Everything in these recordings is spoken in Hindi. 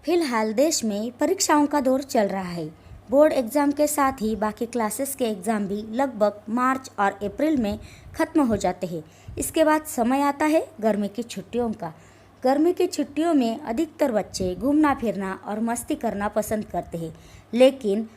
फिलहाल देश में परीक्षाओं का दौर चल रहा है। बोर्ड एग्ज़ाम के साथ ही बाकी क्लासेस के एग्ज़ाम भी लगभग मार्च और अप्रैल में ख़त्म हो जाते हैं। इसके बाद समय आता है गर्मी की छुट्टियों का। गर्मी की छुट्टियों में अधिकतर बच्चे घूमना फिरना और मस्ती करना पसंद करते हैं, लेकिन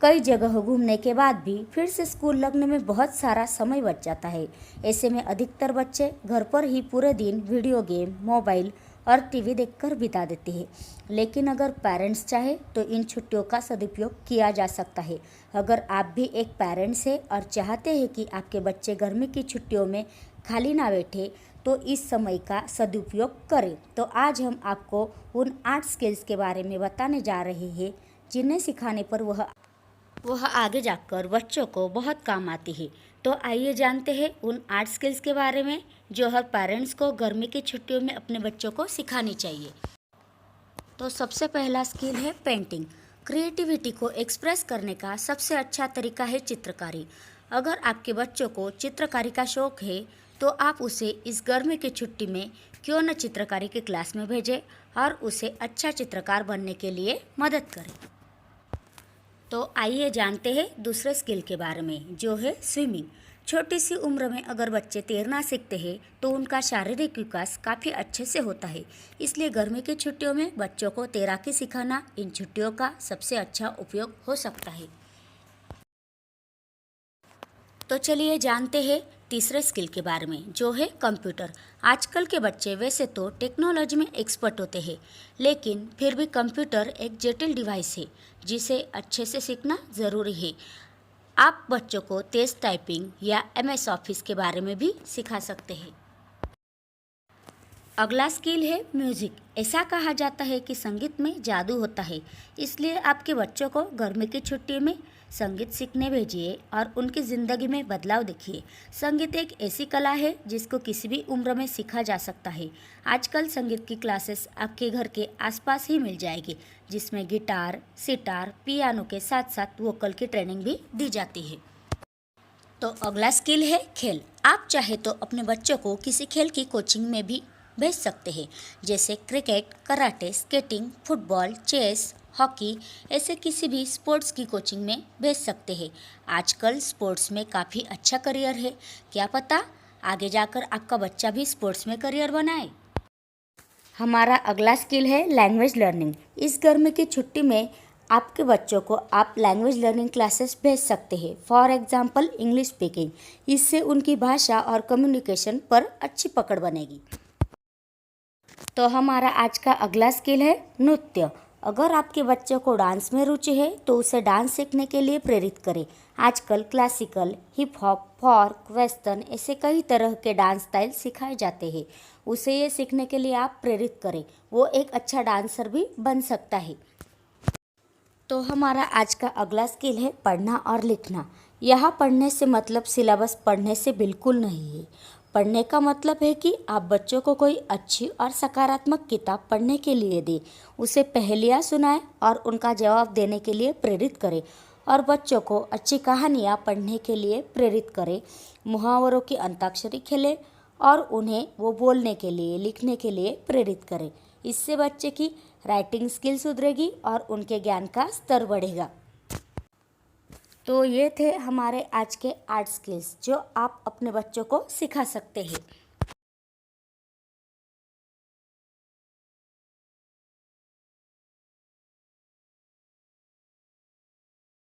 कई जगह घूमने के बाद भी फिर से स्कूल लगने में बहुत सारा समय बच जाता है। ऐसे में अधिकतर बच्चे घर पर ही पूरे दिन वीडियो गेम, मोबाइल और टीवी देखकर बिता देते हैं। लेकिन अगर पेरेंट्स चाहे तो इन छुट्टियों का सदुपयोग किया जा सकता है। अगर आप भी एक पेरेंट्स हैं और चाहते हैं कि आपके बच्चे गर्मी की छुट्टियों में खाली ना बैठे, तो इस समय का सदुपयोग करें। तो आज हम आपको उन 8 स्किल्स के बारे में बताने जा रहे हैं जिन्हें सिखाने पर वह आगे जाकर बच्चों को बहुत काम आती है। तो आइए जानते हैं उन 8 स्किल्स के बारे में जो हर पेरेंट्स को गर्मी की छुट्टियों में अपने बच्चों को सिखानी चाहिए। तो सबसे पहला स्किल है पेंटिंग। क्रिएटिविटी को एक्सप्रेस करने का सबसे अच्छा तरीका है चित्रकारी। अगर आपके बच्चों को चित्रकारी का शौक है तो आप उसे इस गर्मी की छुट्टी में क्यों न चित्रकारी की क्लास में भेजें और उसे अच्छा चित्रकार बनने के लिए मदद करें। तो आइए जानते हैं दूसरे स्किल के बारे में जो है स्विमिंग। छोटी सी उम्र में अगर बच्चे तैरना सीखते हैं तो उनका शारीरिक विकास काफ़ी अच्छे से होता है। इसलिए गर्मी की छुट्टियों में बच्चों को तैराकी सिखाना इन छुट्टियों का सबसे अच्छा उपयोग हो सकता है। तो चलिए जानते हैं तीसरे स्किल के बारे में जो है कंप्यूटर। आजकल के बच्चे वैसे तो टेक्नोलॉजी में एक्सपर्ट होते हैं, लेकिन फिर भी कंप्यूटर एक जटिल डिवाइस है जिसे अच्छे से सीखना ज़रूरी है। आप बच्चों को तेज़ टाइपिंग या MS ऑफिस के बारे में भी सिखा सकते हैं। अगला स्किल है म्यूज़िक। ऐसा कहा जाता है कि संगीत में जादू होता है, इसलिए आपके बच्चों को गर्मी की छुट्टी में संगीत सीखने भेजिए और उनकी ज़िंदगी में बदलाव देखिए। संगीत एक ऐसी कला है जिसको किसी भी उम्र में सीखा जा सकता है। आजकल संगीत की क्लासेस आपके घर के आसपास ही मिल जाएगी, जिसमें गिटार, सितार, पियानो के साथ साथ वोकल की ट्रेनिंग भी दी जाती है। तो अगला स्किल है खेल। आप चाहे तो अपने बच्चों को किसी खेल की कोचिंग में भी भेज सकते हैं, जैसे cricket, karate, skating, football, chess, hockey, ऐसे किसी भी स्पोर्ट्स की कोचिंग में भेज सकते हैं। आजकल स्पोर्ट्स में काफ़ी अच्छा करियर है, क्या पता आगे जाकर आपका बच्चा भी स्पोर्ट्स में करियर बनाए। हमारा अगला स्किल है लैंग्वेज लर्निंग। इस गर्मी की छुट्टी में आपके बच्चों को आप लैंग्वेज लर्निंग क्लासेस भेज सकते हैं। For example English speaking. इससे उनकी भाषा और कम्युनिकेशन पर अच्छी पकड़ बनेगी। तो हमारा आज का अगला स्किल है नृत्य। अगर आपके बच्चे को डांस में रुचि है तो उसे डांस सीखने के लिए प्रेरित करें। आजकल क्लासिकल, हिप हॉप, फोक, वेस्टर्न ऐसे कई तरह के डांस स्टाइल सिखाए जाते हैं। उसे ये सीखने के लिए आप प्रेरित करें, वो एक अच्छा डांसर भी बन सकता है। तो हमारा आज का अगला स्किल है पढ़ना और लिखना। यहाँ पढ़ने से मतलब सिलेबस पढ़ने से बिल्कुल नहीं है। पढ़ने का मतलब है कि आप बच्चों को कोई अच्छी और सकारात्मक किताब पढ़ने के लिए दें, उसे पहेलियाँ सुनाएं और उनका जवाब देने के लिए प्रेरित करें, और बच्चों को अच्छी कहानियाँ पढ़ने के लिए प्रेरित करें। मुहावरों की अंताक्षरी खेलें और उन्हें वो बोलने के लिए, लिखने के लिए प्रेरित करें। इससे बच्चे की राइटिंग स्किल सुधरेगी और उनके ज्ञान का स्तर बढ़ेगा। तो ये थे हमारे आज के 8 स्किल्स जो आप अपने बच्चों को सिखा सकते हैं।